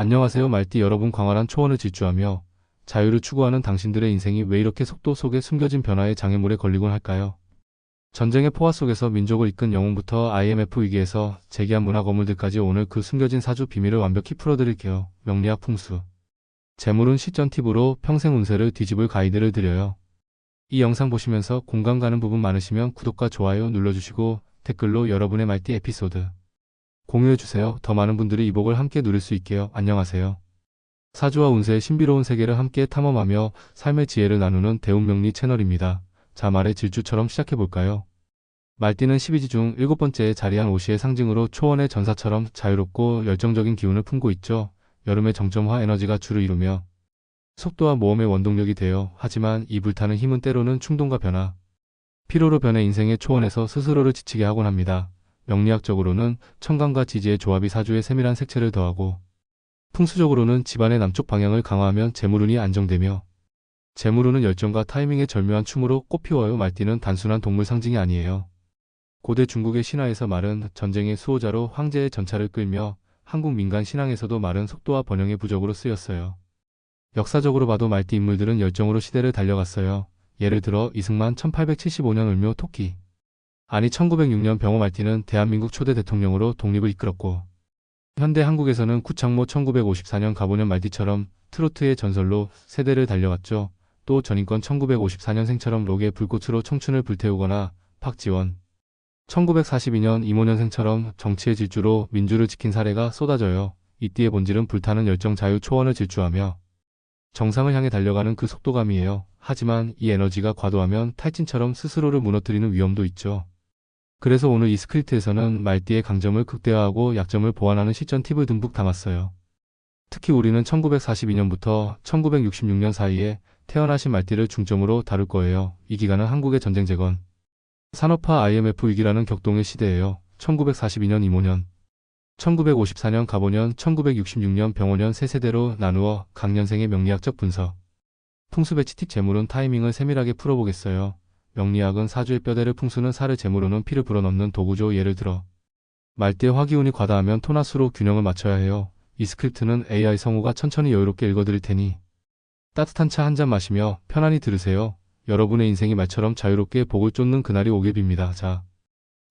안녕하세요 말띠 여러분 광활한 초원을 질주하며 자유를 추구하는 당신들의 인생이 왜 이렇게 속도 속에 숨겨진 변화의 장애물에 걸리곤 할까요? 전쟁의 포화 속에서 민족을 이끈 영웅부터 IMF 위기에서 재기한 문화 거물들까지 오늘 그 숨겨진 사주 비밀을 완벽히 풀어드릴게요. 명리학 풍수. 재물운 시전 팁으로 평생 운세를 뒤집을 가이드를 드려요. 이 영상 보시면서 공감 가는 부분 많으시면 구독과 좋아요 눌러주시고 댓글로 여러분의 말띠 에피소드 공유해주세요. 더 많은 분들이 이 복을 함께 누릴 수 있게요. 안녕하세요. 사주와 운세의 신비로운 세계를 함께 탐험하며 삶의 지혜를 나누는 대운명리 채널입니다. 자 말의 질주처럼 시작해볼까요? 말띠는 12지 중 7번째에 자리한 오시의 상징으로 초원의 전사처럼 자유롭고 열정적인 기운을 품고 있죠. 여름의 정점화 에너지가 주를 이루며 속도와 모험의 원동력이 되어 하지만 이 불타는 힘은 때로는 충동과 변화, 피로로 변해 인생의 초원에서 스스로를 지치게 하곤 합니다. 명리학적으로는 천간과 지지의 조합이 사주에 세밀한 색채를 더하고 풍수적으로는 집안의 남쪽 방향을 강화하면 재물운이 안정되며 재물운은 열정과 타이밍의 절묘한 춤으로 꽃피워요. 말띠는 단순한 동물 상징이 아니에요. 고대 중국의 신화에서 말은 전쟁의 수호자로 황제의 전차를 끌며 한국 민간 신앙에서도 말은 속도와 번영의 부적으로 쓰였어요. 역사적으로 봐도 말띠 인물들은 열정으로 시대를 달려갔어요. 예를 들어 이승만 1875년 을묘 토끼, 아니 1906년 병호 말띠는 대한민국 초대 대통령으로 독립을 이끌었고 현대 한국에서는 구창모 1954년 가보년 말띠처럼 트로트의 전설로 세대를 달려갔죠. 또 전인권 1954년생처럼 록의 불꽃으로 청춘을 불태우거나 박지원 1942년 이모년생처럼 정치의 질주로 민주를 지킨 사례가 쏟아져요. 이띠의 본질은 불타는 열정 자유 초원을 질주하며 정상을 향해 달려가는 그 속도감이에요. 하지만 이 에너지가 과도하면 탈진처럼 스스로를 무너뜨리는 위험도 있죠. 그래서 오늘 이 스크립트에서는 말띠의 강점을 극대화하고 약점을 보완하는 실전 팁을 듬뿍 담았어요. 특히 우리는 1942년부터 1966년 사이에 태어나신 말띠를 중점으로 다룰 거예요. 이 기간은 한국의 전쟁 재건, 산업화 IMF 위기라는 격동의 시대예요. 1942년 이모년, 1954년 갑오년, 1966년 병오년 세 세대로 나누어 각 년생의 명리학적 분석, 풍수배치 팁 재물운 타이밍을 세밀하게 풀어보겠어요. 명리학은 사주의 뼈대를 풍수는 살을 재물운은 피를 불어넣는 도구죠. 예를 들어 말띠의 화기운이 과다하면 토나수로 균형을 맞춰야 해요. 이 스크립트는 AI 성우가 천천히 여유롭게 읽어드릴 테니 따뜻한 차 한 잔 마시며 편안히 들으세요. 여러분의 인생이 말처럼 자유롭게 복을 쫓는 그날이 오길 빕니다. 자,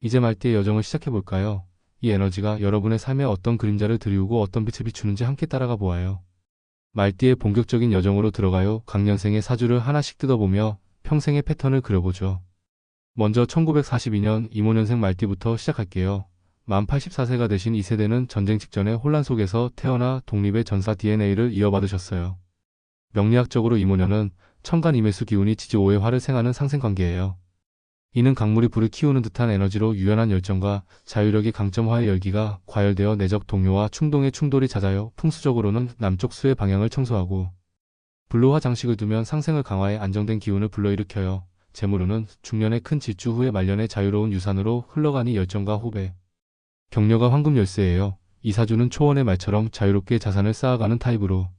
이제 말띠의 여정을 시작해볼까요? 이 에너지가 여러분의 삶에 어떤 그림자를 드리우고 어떤 빛을 비추는지 함께 따라가 보아요. 말띠의 본격적인 여정으로 들어가요. 각 년생의 사주를 하나씩 뜯어보며 평생의 패턴을 그려보죠. 먼저 1942년 이모년생 말띠부터 시작할게요. 만 84세가 되신 이 세대는 전쟁 직전의 혼란 속에서 태어나 독립의 전사 DNA를 이어받으셨어요. 명리학적으로 이모년은 천간 임해수 기운이 지지오의 화를 생하는 상생관계예요. 이는 강물이 불을 키우는 듯한 에너지로 유연한 열정과 자유력이 강점화의 열기가 과열되어 내적 동요와 충동의 충돌이 잦아요. 풍수적으로는 남쪽 수의 방향을 청소하고 불로화 장식을 두면 상생을 강화해 안정된 기운을 불러일으켜요. 재물운은 중년의 큰 질주 후에 말년의 자유로운 유산으로 흘러가니 열정과 호배, 격려가 황금 열쇠예요. 이 사주는 초원의 말처럼 자유롭게 자산을 쌓아가는 타입으로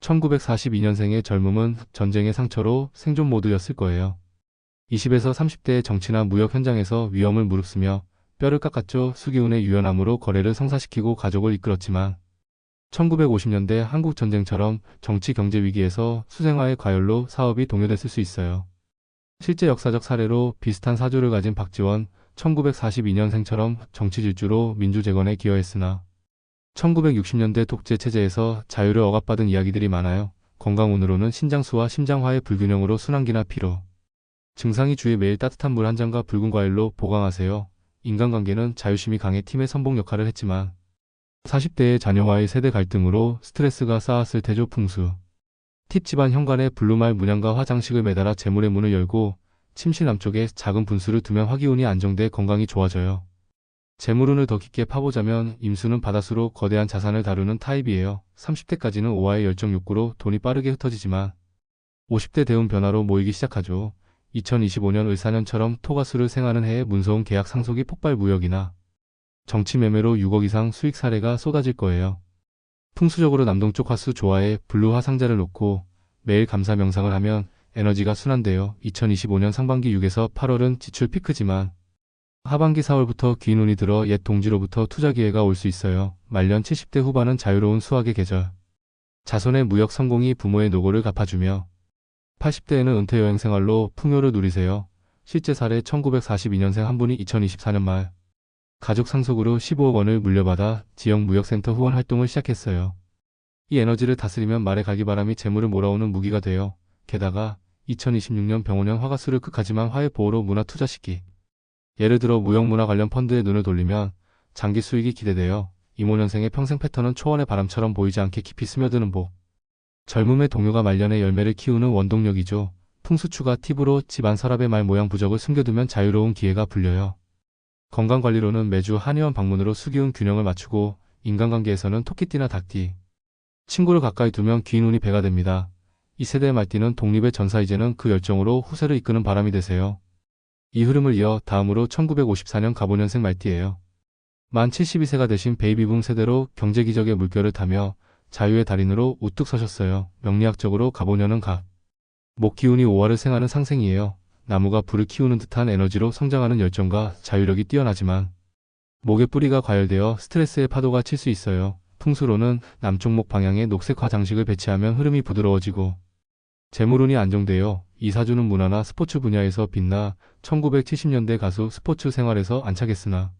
1942년생의 젊음은 전쟁의 상처로 생존 모드였을 거예요. 20에서 30대의 정치나 무역 현장에서 위험을 무릅쓰며 뼈를 깎았죠. 수기운의 유연함으로 거래를 성사시키고 가족을 이끌었지만 1950년대 한국 전쟁처럼 정치 경제 위기에서 수생화의 과열로 사업이 동요됐을 수 있어요. 실제 역사적 사례로 비슷한 사주를 가진 박지원 1942년생처럼 정치 질주로 민주 재건에 기여했으나 1960년대 독재 체제에서 자유를 억압받은 이야기들이 많아요. 건강운으로는 신장수와 심장화의 불균형으로 순환기나 피로, 증상이 주의 매일 따뜻한 물 한 잔과 붉은 과일로 보강하세요. 인간관계는 자유심이 강해 팀의 선봉 역할을 했지만 40대의 자녀와의 세대 갈등으로 스트레스가 쌓았을 테죠. 풍수 팁 집안 현관에 블루말 문양과 화장식을 매달아 재물의 문을 열고 침실 남쪽에 작은 분수를 두면 화기운이 안정돼 건강이 좋아져요. 재물운을 더 깊게 파보자면 임수는 바닷수로 거대한 자산을 다루는 타입이에요. 30대까지는 오화의 열정 욕구로 돈이 빠르게 흩어지지만 50대 대운 변화로 모이기 시작하죠. 2025년 을사년처럼 토가수를 생하는 해에 문서운 계약 상속이 폭발 무역이나 정치 매매로 6억 이상 수익 사례가 쏟아질 거예요. 풍수적으로 남동쪽 화수 조화에 블루 화상자를 놓고 매일 감사 명상을 하면 에너지가 순환되어 2025년 상반기 6에서 8월은 지출 피크지만 하반기 4월부터 귀인 운이 들어 옛 동지로부터 투자 기회가 올 수 있어요. 말년 70대 후반은 자유로운 수확의 계절. 자손의 무역 성공이 부모의 노고를 갚아주며 80대에는 은퇴 여행 생활로 풍요를 누리세요. 실제 사례 1942년생 한 분이 2024년 말 가족 상속으로 15억 원을 물려받아 지역 무역센터 후원 활동을 시작했어요. 이 에너지를 다스리면 말의 갈기바람이 재물을 몰아오는 무기가 돼요. 게다가 2026년 병오년 화가수를 극하지만 화의 보호로 문화 투자 시기. 예를 들어 무형문화 관련 펀드에 눈을 돌리면 장기 수익이 기대돼요. 이모년생의 평생 패턴은 초원의 바람처럼 보이지 않게 깊이 스며드는 복. 젊음의 동요가 말년의 열매를 키우는 원동력이죠. 풍수추가 팁으로 집안 서랍의 말 모양 부적을 숨겨두면 자유로운 기회가 불려요. 건강관리로는 매주 한의원 방문으로 수기운 균형을 맞추고 인간관계에서는 토끼띠나 닭띠. 친구를 가까이 두면 귀인 운이 배가 됩니다. 이 세대의 말띠는 독립의 전사이제는 그 열정으로 후세를 이끄는 바람이 되세요. 이 흐름을 이어 다음으로 1954년 갑오년생 말띠예요. 만 72세가 되신 베이비붐 세대로 경제기적의 물결을 타며 자유의 달인으로 우뚝 서셨어요. 명리학적으로 갑오년은 목 기운이 5화를 생하는 상생이에요. 나무가 불을 키우는 듯한 에너지로 성장하는 열정과 자유력이 뛰어나지만 목의 뿌리가 과열되어 스트레스의 파도가 칠 수 있어요. 풍수로는 남쪽목 방향에 녹색화 장식을 배치하면 흐름이 부드러워지고 재물운이 안정되어 이사주는 문화나 스포츠 분야에서 빛나 1970년대 가수 스포츠 생활에서 안착했으나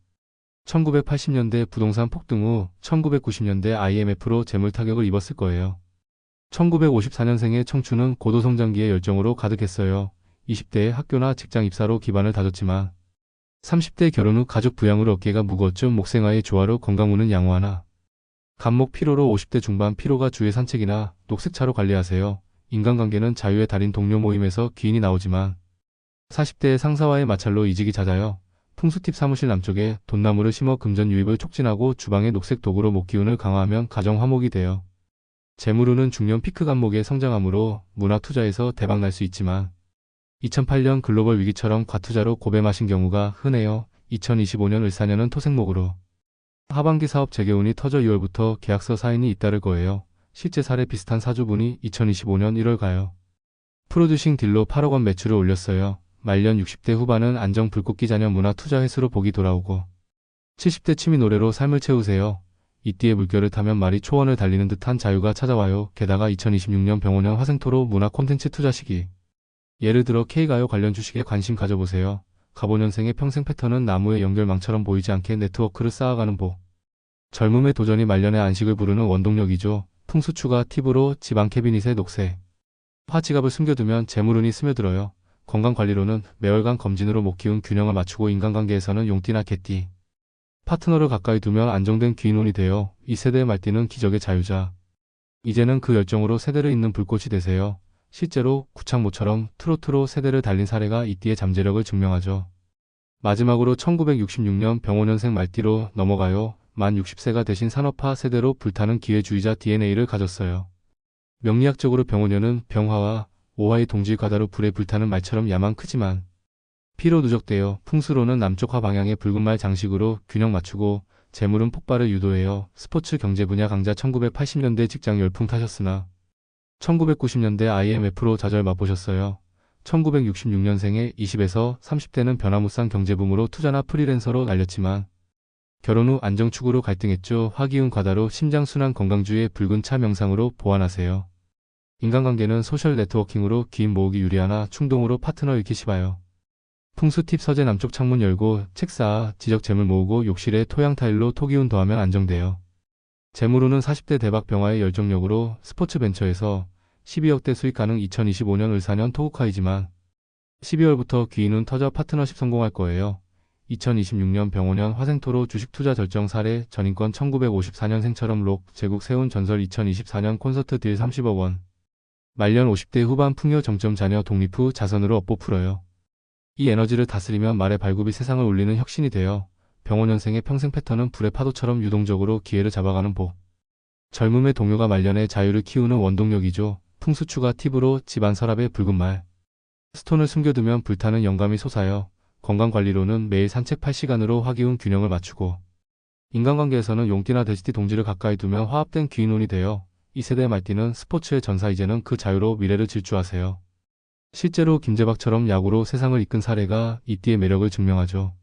1980년대 부동산 폭등 후 1990년대 IMF로 재물 타격을 입었을 거예요. 1954년생의 청춘은 고도성장기의 열정으로 가득했어요. 20대의 학교나 직장 입사로 기반을 다졌지만 30대 결혼 후 가족 부양으로 어깨가 무거웠죠. 목생화의 조화로 건강운은 양호하나 간목 피로로 50대 중반 피로가 주의 산책이나 녹색차로 관리하세요. 인간관계는 자유의 달인 동료 모임에서 귀인이 나오지만 40대의 상사와의 마찰로 이직이 잦아요. 풍수팁 사무실 남쪽에 돈나무를 심어 금전 유입을 촉진하고 주방의 녹색 도구로 목 기운을 강화하면 가정 화목이 돼요. 재물운은 중년 피크 간목에 성장하므로 문화 투자에서 대박 날 수 있지만 2008년 글로벌 위기처럼 과투자로 고배 마신 경우가 흔해요. 2025년 을사년은 토색목으로 하반기 사업 재개운이 터져 2월부터 계약서 사인이 잇따를 거예요. 실제 사례 비슷한 사주분이 2025년 1월 가요. 프로듀싱 딜로 8억 원 매출을 올렸어요. 말년 60대 후반은 안정 불꽃기 자녀 문화 투자 횟수로 복이 돌아오고 70대 취미 노래로 삶을 채우세요. 이띠의 물결을 타면 말이 초원을 달리는 듯한 자유가 찾아와요. 게다가 2026년 병오년 화생토로 문화 콘텐츠 투자 시기. 예를 들어 K가요 관련 주식에 관심 가져보세요. 갑오년생의 평생 패턴은 나무의 연결망처럼 보이지 않게 네트워크를 쌓아가는 복. 젊음의 도전이 말년의 안식을 부르는 원동력이죠. 풍수추가 팁으로 집안 캐비닛에 녹색 화지갑을 숨겨두면 재물운이 스며들어요. 건강관리로는 매월간 검진으로 목 기운 균형을 맞추고 인간관계에서는 용띠나 개띠 파트너를 가까이 두면 안정된 귀인운이 되어 이 세대의 말띠는 기적의 자유자. 이제는 그 열정으로 세대를 잇는 불꽃이 되세요. 실제로 구창모처럼 트로트로 세대를 달린 사례가 이띠의 잠재력을 증명하죠. 마지막으로 1966년 병오년생 말띠로 넘어가요. 만 60세가 되신 산업화 세대로 불타는 기회주의자 DNA를 가졌어요. 명리학적으로 병오년은 병화와 오화의 동질과다로 불에 불타는 말처럼 야망 크지만 피로 누적되어 풍수로는 남쪽화 방향의 붉은 말 장식으로 균형 맞추고 재물은 폭발을 유도해요. 스포츠 경제 분야 강자 1980년대 직장 열풍 타셨으나 1990년대 IMF로 좌절 맛보셨어요. 1966년생의 20에서 30대는 변화무쌍 경제붐으로 투자나 프리랜서로 날렸지만 결혼 후 안정축으로 갈등했죠. 화기운 과다로 심장순환 건강주의의 붉은 차 명상으로 보완하세요. 인간관계는 소셜 네트워킹으로 귀인 모으기 유리하나 충동으로 파트너 잃기 쉬워요. 풍수 팁 서재 남쪽 창문 열고 책 쌓아 지적 재물 모으고 욕실에 토양 타일로 토기운 더하면 안정돼요. 재물운은 40대 대박 병화의 열정력으로 스포츠 벤처에서 12억대 수익 가능 2025년 을사년 토국화이지만 12월부터 귀인운 터져 파트너십 성공할 거예요. 2026년 병오년 화생토로 주식 투자 절정 사례 전인권 1954년생처럼 록 제국 세운 전설 2024년 콘서트 딜 30억 원. 말년 50대 후반 풍요 정점 자녀 독립 후 자선으로 업보 풀어요. 이 에너지를 다스리면 말의 발굽이 세상을 울리는 혁신이 되어 병오년생의 평생 패턴은 불의 파도처럼 유동적으로 기회를 잡아가는 복. 젊음의 동요가 말년의 자유를 키우는 원동력이죠. 풍수추가 팁으로 집안 서랍에 붉은 말. 스톤을 숨겨두면 불타는 영감이 솟아요. 건강관리로는 매일 산책 8시간으로 화기운 균형을 맞추고 인간관계에서는 용띠나 돼지띠 동지를 가까이 두면 화합된 귀인운이 되어 이 세대의 말띠는 스포츠의 전사이제는 그 자유로 미래를 질주하세요. 실제로 김재박처럼 야구로 세상을 이끈 사례가 이띠의 매력을 증명하죠.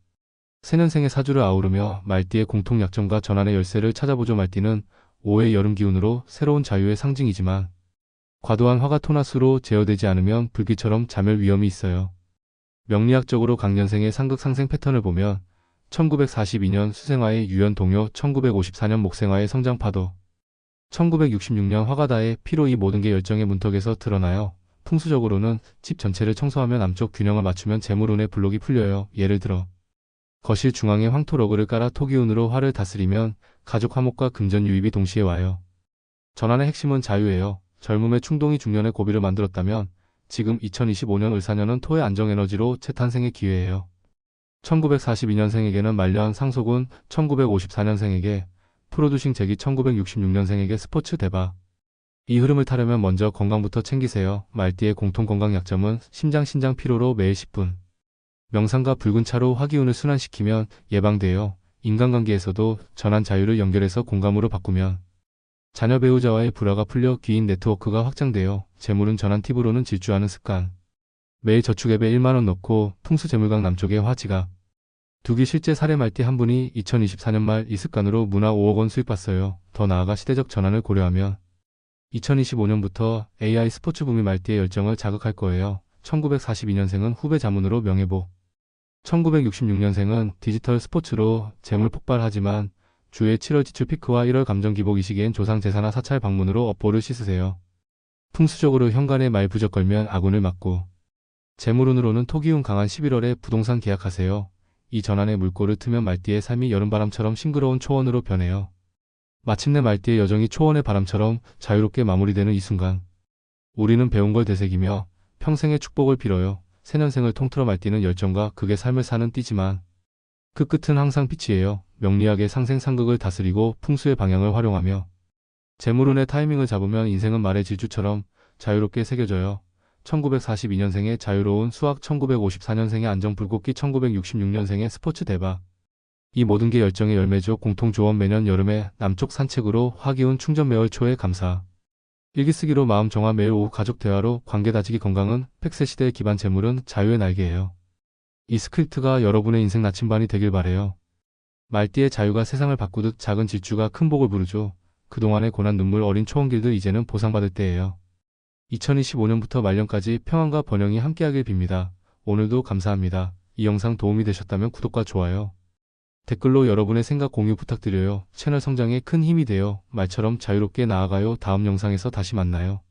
새년생의 사주를 아우르며 말띠의 공통 약점과 전환의 열쇠를 찾아보죠. 말띠는 5의 여름 기운으로 새로운 자유의 상징이지만 과도한 화가 토나수로 제어되지 않으면 불길처럼 자멸 위험이 있어요. 명리학적으로 강년생의 상극 상생 패턴을 보면 1942년 수생화의 유연 동요, 1954년 목생화의 성장파도, 1966년 화가다의 피로 이 모든 게 열정의 문턱에서 드러나요. 풍수적으로는 집 전체를 청소하면 남쪽 균형을 맞추면 재물운의 블록이 풀려요. 예를 들어 거실 중앙에 황토 러그를 깔아 토기운으로 화를 다스리면 가족 화목과 금전 유입이 동시에 와요. 전환의 핵심은 자유예요. 젊음의 충동이 중년의 고비를 만들었다면 지금 2025년 을사년은 토의 안정에너지로 재탄생의 기회예요. 1942년생에게는 말년 상속운, 1954년생에게 프로듀싱 재기, 1966년생에게 스포츠 대박. 이 흐름을 타려면 먼저 건강부터 챙기세요. 말띠의 공통 건강 약점은 심장, 신장 피로로 매일 10분. 명상과 붉은 차로 화기운을 순환시키면 예방돼요. 인간관계에서도 전환 자유를 연결해서 공감으로 바꾸면 자녀 배우자와의 불화가 풀려 귀인 네트워크가 확장돼요. 재물은 전환 팁으로는 질주하는 습관. 매일 저축 앱에 1만원 넣고 풍수 재물강 남쪽에 화지갑 두기. 실제 사례 말띠 한 분이 2024년 말 이 습관으로 문화 5억 원 수입 봤어요. 더 나아가 시대적 전환을 고려하면 2025년부터 AI 스포츠 붐이 말띠의 열정을 자극할 거예요. 1942년생은 후배 자문으로 명예복, 1966년생은 디지털 스포츠로 재물 폭발하지만 주의 7월 지출 피크와 1월 감정 기복 이 시기엔 조상 제사나 사찰 방문으로 업보를 씻으세요. 풍수적으로 현관에 말 부적 걸면 아군을 막고, 재물운으로는 토기운 강한 11월에 부동산 계약하세요. 이 전환의 물꼬를 트면 말띠의 삶이 여름바람처럼 싱그러운 초원으로 변해요. 마침내 말띠의 여정이 초원의 바람처럼 자유롭게 마무리되는 이 순간, 우리는 배운 걸 되새기며 평생의 축복을 빌어요. 새년생을 통틀어 말띠는 열정과 극의 삶을 사는 띠지만 그 끝은 항상 빛이에요. 명리학의 상생상극을 다스리고 풍수의 방향을 활용하며 재물운의 타이밍을 잡으면 인생은 말의 질주처럼 자유롭게 새겨져요. 1942년생의 자유로운 수학, 1954년생의 안정불꽃기, 1966년생의 스포츠 대박. 이 모든 게 열정의 열매죠. 공통조언: 매년 여름에 남쪽 산책으로 화기운 충전, 매월 초에 감사. 일기쓰기로 마음 정화, 매일 오후 가족 대화로 관계 다지기. 건강은 팩세 시대의 기반, 재물은 자유의 날개예요. 이 스크립트가 여러분의 인생 나침반이 되길 바래요. 말띠의 자유가 세상을 바꾸듯 작은 질주가 큰 복을 부르죠. 그동안의 고난 눈물 어린 초원길들, 이제는 보상받을 때예요. 2025년부터 말년까지 평안과 번영이 함께하길 빕니다. 오늘도 감사합니다. 이 영상 도움이 되셨다면 구독과 좋아요, 댓글로 여러분의 생각 공유 부탁드려요. 채널 성장에 큰 힘이 돼요. 말처럼 자유롭게 나아가요. 다음 영상에서 다시 만나요.